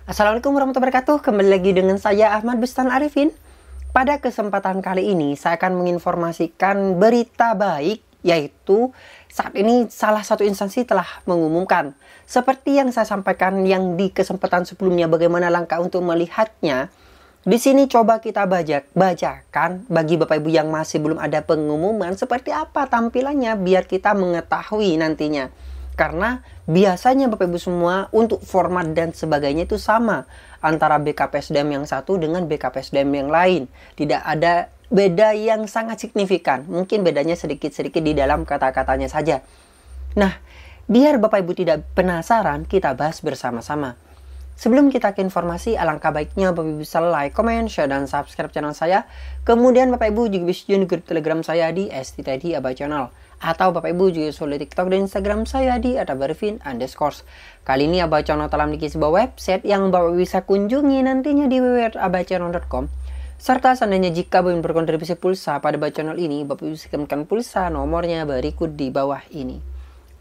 Assalamualaikum warahmatullahi wabarakatuh. Kembali lagi dengan saya Ahmad Bustan Arifin. Pada kesempatan kali ini saya akan menginformasikan berita baik, yaitu saat ini salah satu instansi telah mengumumkan. Seperti yang saya sampaikan yang di kesempatan sebelumnya, bagaimana langkah untuk melihatnya. Di sini coba kita bacakan bagi Bapak Ibu yang masih belum ada pengumuman seperti apa tampilannya biar kita mengetahui nantinya. Karena biasanya Bapak Ibu semua untuk format dan sebagainya itu sama antara BKPSDM yang satu dengan BKPSDM yang lain. Tidak ada beda yang sangat signifikan. Mungkin bedanya sedikit-sedikit di dalam kata-katanya saja. Nah, biar Bapak Ibu tidak penasaran, kita bahas bersama-sama. Sebelum kita ke informasi, alangkah baiknya Bapak Ibu bisa like, comment, share, dan subscribe channel saya. Kemudian Bapak Ibu juga bisa join grup Telegram saya di STTD Aba Channel. Atau Bapak Ibu juga follow TikTok dan Instagram saya di @abarifin_. Kali ini Aba Channel telah memiliki sebuah website yang Bapak Ibu bisa kunjungi nantinya di www.abachannel.com. Serta seandainya jika Bapak Ibu berkontribusi pulsa pada Aba Channel ini, Bapak Ibu bisa kirimkan pulsa, nomornya berikut di bawah ini.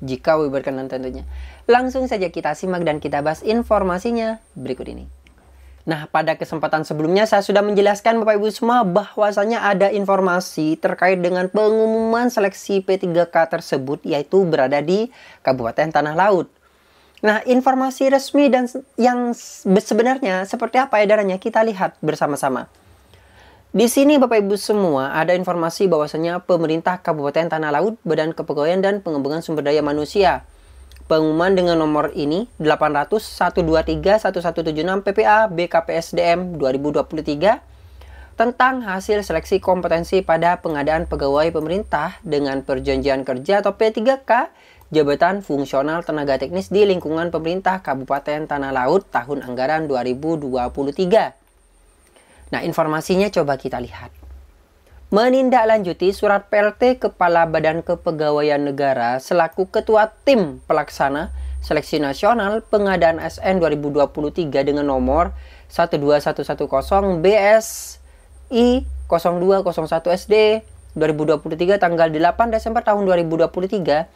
Jika Bapak Ibu berkenan tentunya. Langsung saja kita simak dan kita bahas informasinya berikut ini. Nah, pada kesempatan sebelumnya saya sudah menjelaskan Bapak Ibu semua bahwasanya ada informasi terkait dengan pengumuman seleksi P3K tersebut, yaitu berada di Kabupaten Tanah Laut. Nah, informasi resmi dan yang sebenarnya seperti apa edarannya kita lihat bersama-sama. Di sini Bapak Ibu semua ada informasi bahwasanya pemerintah Kabupaten Tanah Laut, Badan Kepegawaian dan Pengembangan Sumber Daya Manusia, pengumuman dengan nomor ini 800-123-1176 PPA BKPSDM 2023 tentang hasil seleksi kompetensi pada pengadaan pegawai pemerintah dengan perjanjian kerja atau P3K jabatan fungsional tenaga teknis di lingkungan pemerintah Kabupaten Tanah Laut tahun anggaran 2023. Nah, informasinya coba kita lihat. Menindaklanjuti surat PLT Kepala Badan Kepegawaian Negara selaku Ketua Tim Pelaksana Seleksi Nasional Pengadaan ASN 2023 dengan nomor 12110 BSI 0201 SD 2023 tanggal 8 Desember tahun 2023,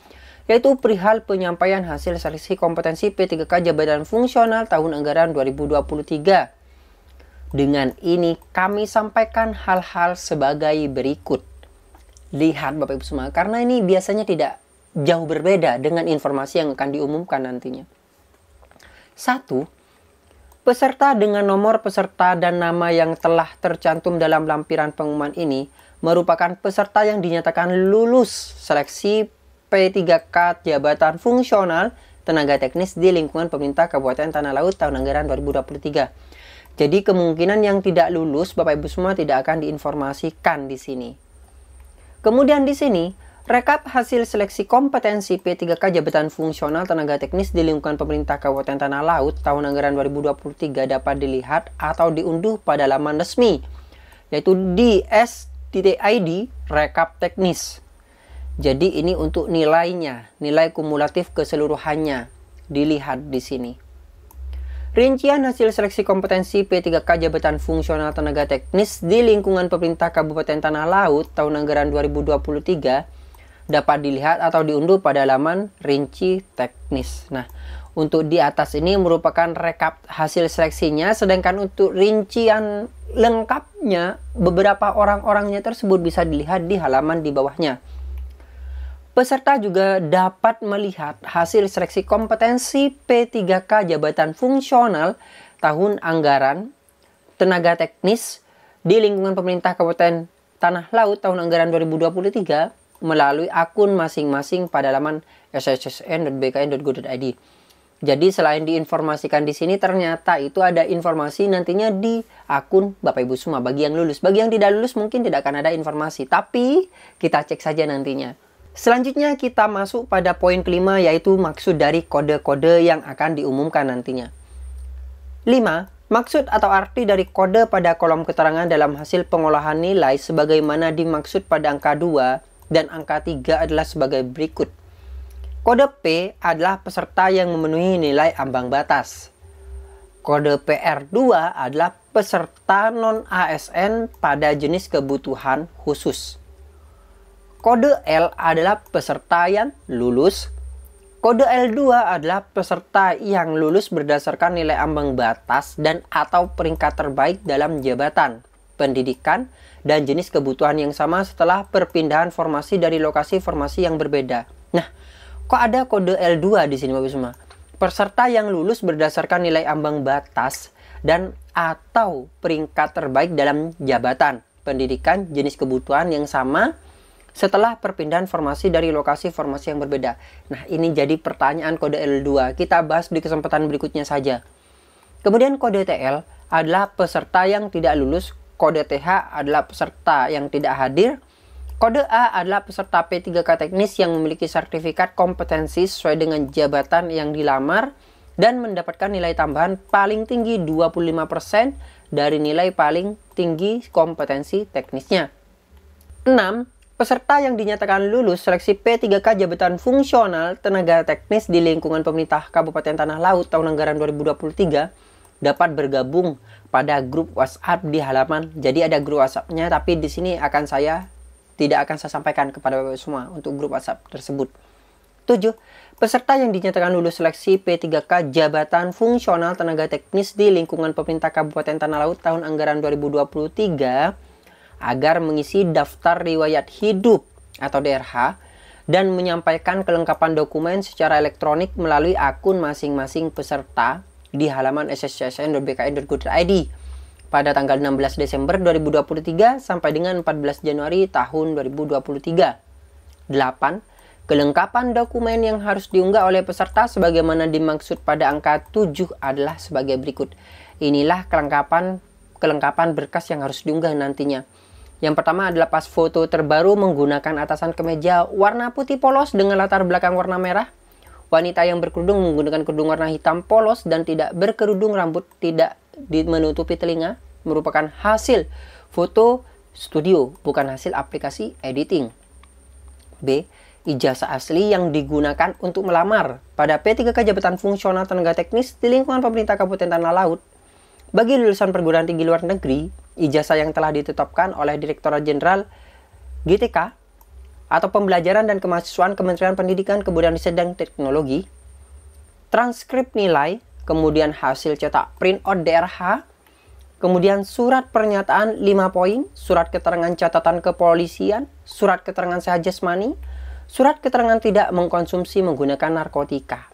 yaitu perihal penyampaian hasil seleksi kompetensi P3K jabatan fungsional tahun anggaran 2023. Dengan ini kami sampaikan hal-hal sebagai berikut. Lihat Bapak Ibu semua, karena ini biasanya tidak jauh berbeda dengan informasi yang akan diumumkan nantinya. 1. Peserta dengan nomor peserta dan nama yang telah tercantum dalam lampiran pengumuman ini merupakan peserta yang dinyatakan lulus seleksi P3K jabatan fungsional tenaga teknis di lingkungan pemerintah Kabupaten Tanah Laut tahun anggaran 2023. Jadi kemungkinan yang tidak lulus Bapak Ibu semua tidak akan diinformasikan di sini. Kemudian di sini, rekap hasil seleksi kompetensi P3K jabatan fungsional tenaga teknis di lingkungan pemerintah Kabupaten Tanah Laut tahun anggaran 2023 dapat dilihat atau diunduh pada laman resmi, yaitu di s.id rekap teknis. Jadi ini untuk nilainya, nilai kumulatif keseluruhannya dilihat di sini. Rincian hasil seleksi kompetensi P3K jabatan fungsional tenaga teknis di lingkungan pemerintah Kabupaten Tanah Laut tahun anggaran 2023 dapat dilihat atau diunduh pada laman rinci teknis. Nah, untuk di atas ini merupakan rekap hasil seleksinya, sedangkan untuk rincian lengkapnya beberapa orang-orangnya tersebut bisa dilihat di halaman di bawahnya. Peserta juga dapat melihat hasil seleksi kompetensi P3K jabatan fungsional tahun anggaran tenaga teknis di lingkungan pemerintah Kabupaten Tanah Laut tahun anggaran 2023 melalui akun masing-masing pada laman sssn.bkn.go.id. Jadi selain diinformasikan di sini, ternyata itu ada informasi nantinya di akun Bapak Ibu semua bagi yang lulus. Bagi yang tidak lulus mungkin tidak akan ada informasi, tapi kita cek saja nantinya. Selanjutnya kita masuk pada poin kelima, yaitu maksud dari kode-kode yang akan diumumkan nantinya. 5. Maksud atau arti dari kode pada kolom keterangan dalam hasil pengolahan nilai sebagaimana dimaksud pada angka 2 dan angka 3 adalah sebagai berikut. Kode P adalah peserta yang memenuhi nilai ambang batas. Kode PR2 adalah peserta non-ASN pada jenis kebutuhan khusus. Kode L adalah peserta yang lulus. Kode L2 adalah peserta yang lulus berdasarkan nilai ambang batas dan atau peringkat terbaik dalam jabatan, pendidikan, dan jenis kebutuhan yang sama setelah perpindahan formasi dari lokasi formasi yang berbeda. Nah, kok ada kode L2 di sini Bapak semua? Peserta yang lulus berdasarkan nilai ambang batas dan atau peringkat terbaik dalam jabatan, pendidikan, jenis kebutuhan yang sama setelah perpindahan formasi dari lokasi formasi yang berbeda. Nah, ini jadi pertanyaan kode L2. Kita bahas di kesempatan berikutnya saja. Kemudian kode TL adalah peserta yang tidak lulus. Kode TH adalah peserta yang tidak hadir. Kode A adalah peserta P3K teknis yang memiliki sertifikat kompetensi sesuai dengan jabatan yang dilamar dan mendapatkan nilai tambahan paling tinggi 25% dari nilai paling tinggi kompetensi teknisnya. 6. Peserta yang dinyatakan lulus seleksi P3K jabatan fungsional tenaga teknis di lingkungan pemerintah Kabupaten Tanah Laut tahun anggaran 2023 dapat bergabung pada grup WhatsApp di halaman. Jadi ada grup WhatsApp-nya, tapi di sini tidak akan saya sampaikan kepada Bapak semua untuk grup WhatsApp tersebut. 7. Peserta yang dinyatakan lulus seleksi P3K jabatan fungsional tenaga teknis di lingkungan pemerintah Kabupaten Tanah Laut tahun anggaran 2023 agar mengisi daftar riwayat hidup atau DRH dan menyampaikan kelengkapan dokumen secara elektronik melalui akun masing-masing peserta di halaman sscsn.bkn.go.id pada tanggal 16 Desember 2023 sampai dengan 14 Januari tahun 2023. 8. Kelengkapan dokumen yang harus diunggah oleh peserta sebagaimana dimaksud pada angka 7 adalah sebagai berikut. Inilah kelengkapan berkas yang harus diunggah nantinya. Yang pertama adalah pas foto terbaru menggunakan atasan kemeja warna putih polos dengan latar belakang warna merah. Wanita yang berkerudung menggunakan kerudung warna hitam polos dan tidak berkerudung, rambut tidak menutupi telinga, merupakan hasil foto studio, bukan hasil aplikasi editing. B. Ijazah asli yang digunakan untuk melamar pada P3K jabatan fungsional tenaga teknis di lingkungan pemerintah Kabupaten Tanah Laut. Bagi lulusan perguruan tinggi luar negeri, ijazah yang telah ditetapkan oleh Direktorat Jenderal GTK atau Pembelajaran dan Kemahasiswaan Kementerian Pendidikan, Kebudayaan Riset dan Teknologi, transkrip nilai, kemudian hasil cetak print out DRH, kemudian surat pernyataan 5 poin, surat keterangan catatan kepolisian, surat keterangan sehat jasmani, surat keterangan tidak mengkonsumsi menggunakan narkotika.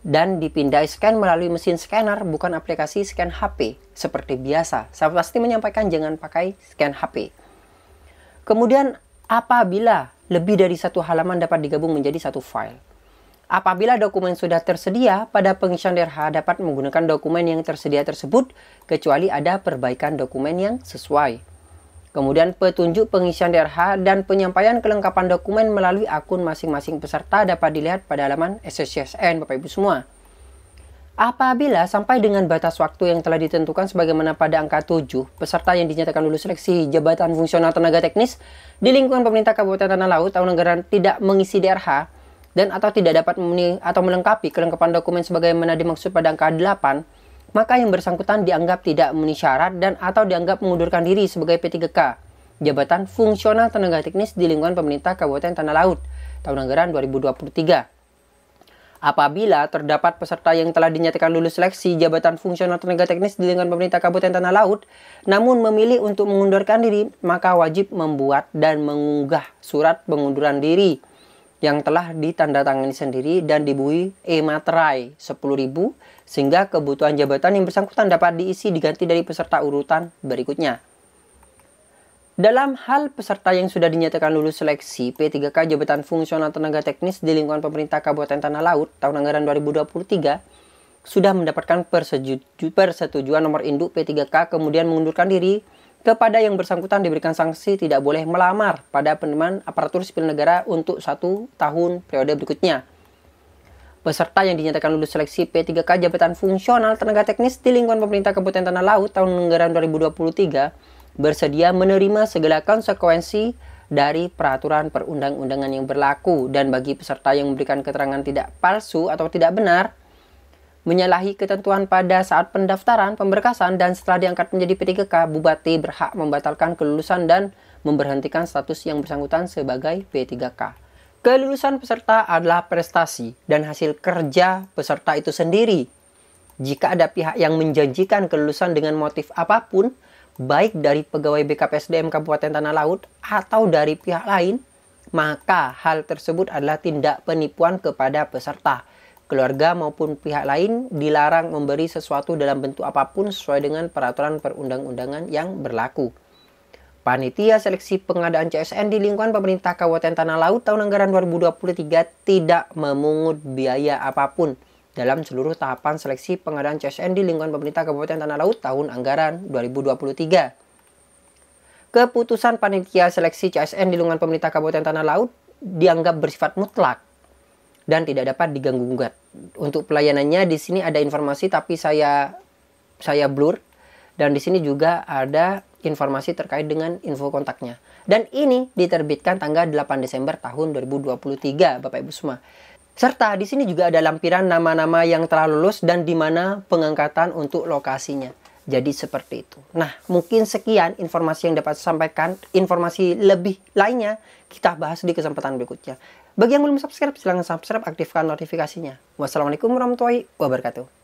Dan dipindai scan melalui mesin scanner, bukan aplikasi scan HP. Seperti biasa, saya pasti menyampaikan jangan pakai scan HP. Kemudian, apabila lebih dari satu halaman dapat digabung menjadi satu file. Apabila dokumen sudah tersedia, pada pengisian DRH dapat menggunakan dokumen yang tersedia tersebut, kecuali ada perbaikan dokumen yang sesuai. Kemudian petunjuk pengisian DRH dan penyampaian kelengkapan dokumen melalui akun masing-masing peserta dapat dilihat pada halaman SSCSN Bapak Ibu semua. Apabila sampai dengan batas waktu yang telah ditentukan sebagaimana pada angka 7, peserta yang dinyatakan lulus seleksi jabatan fungsional tenaga teknis di lingkungan pemerintah Kabupaten Tanah Laut tahun anggaran tidak mengisi DRH dan atau tidak dapat memenuhi atau melengkapi kelengkapan dokumen sebagaimana dimaksud pada angka 8, maka yang bersangkutan dianggap tidak memenuhi syarat dan atau dianggap mengundurkan diri sebagai P3K jabatan fungsional tenaga teknis di lingkungan pemerintah Kabupaten Tanah Laut tahun anggaran 2023. Apabila terdapat peserta yang telah dinyatakan lulus seleksi jabatan fungsional tenaga teknis di lingkungan pemerintah Kabupaten Tanah Laut namun memilih untuk mengundurkan diri, maka wajib membuat dan mengunggah surat pengunduran diri yang telah ditandatangani sendiri dan dibui e-materai 10.000 sehingga kebutuhan jabatan yang bersangkutan dapat diisi diganti dari peserta urutan berikutnya. Dalam hal peserta yang sudah dinyatakan lulus seleksi P3K jabatan fungsional tenaga teknis di lingkungan pemerintah Kabupaten Tanah Laut tahun anggaran 2023 sudah mendapatkan persetujuan nomor induk P3K kemudian mengundurkan diri, kepada yang bersangkutan diberikan sanksi tidak boleh melamar pada penerimaan aparatur sipil negara untuk 1 tahun periode berikutnya. Peserta yang dinyatakan lulus seleksi P3K jabatan fungsional tenaga teknis di lingkungan pemerintah Kabupaten Tanah Laut tahun anggaran 2023 bersedia menerima segala konsekuensi dari peraturan perundang-undangan yang berlaku, dan bagi peserta yang memberikan keterangan tidak palsu atau tidak benar, menyalahi ketentuan pada saat pendaftaran, pemberkasan, dan setelah diangkat menjadi P3K, Bupati berhak membatalkan kelulusan dan memberhentikan status yang bersangkutan sebagai P3K. Kelulusan peserta adalah prestasi dan hasil kerja peserta itu sendiri. Jika ada pihak yang menjanjikan kelulusan dengan motif apapun, baik dari pegawai BKPSDM Kabupaten Tanah Laut atau dari pihak lain, maka hal tersebut adalah tindak penipuan kepada peserta. Keluarga maupun pihak lain dilarang memberi sesuatu dalam bentuk apapun sesuai dengan peraturan perundang-undangan yang berlaku. Panitia Seleksi Pengadaan CSN di lingkungan pemerintah Kabupaten Tanah Laut tahun anggaran 2023 tidak memungut biaya apapun dalam seluruh tahapan seleksi pengadaan CSN di lingkungan pemerintah Kabupaten Tanah Laut tahun anggaran 2023. Keputusan Panitia Seleksi CSN di lingkungan pemerintah Kabupaten Tanah Laut dianggap bersifat mutlak dan tidak dapat diganggu-gugat. Untuk pelayanannya di sini ada informasi tapi saya blur, dan di sini juga ada informasi terkait dengan info kontaknya. Dan ini diterbitkan tanggal 8 Desember tahun 2023, Bapak Ibu semua. Serta di sini juga ada lampiran nama-nama yang telah lulus dan di mana pengangkatan untuk lokasinya. Jadi seperti itu. Nah, mungkin sekian informasi yang dapat saya sampaikan. Informasi lebih lainnya kita bahas di kesempatan berikutnya. Bagi yang belum subscribe, silahkan subscribe, aktifkan notifikasinya. Wassalamualaikum warahmatullahi wabarakatuh.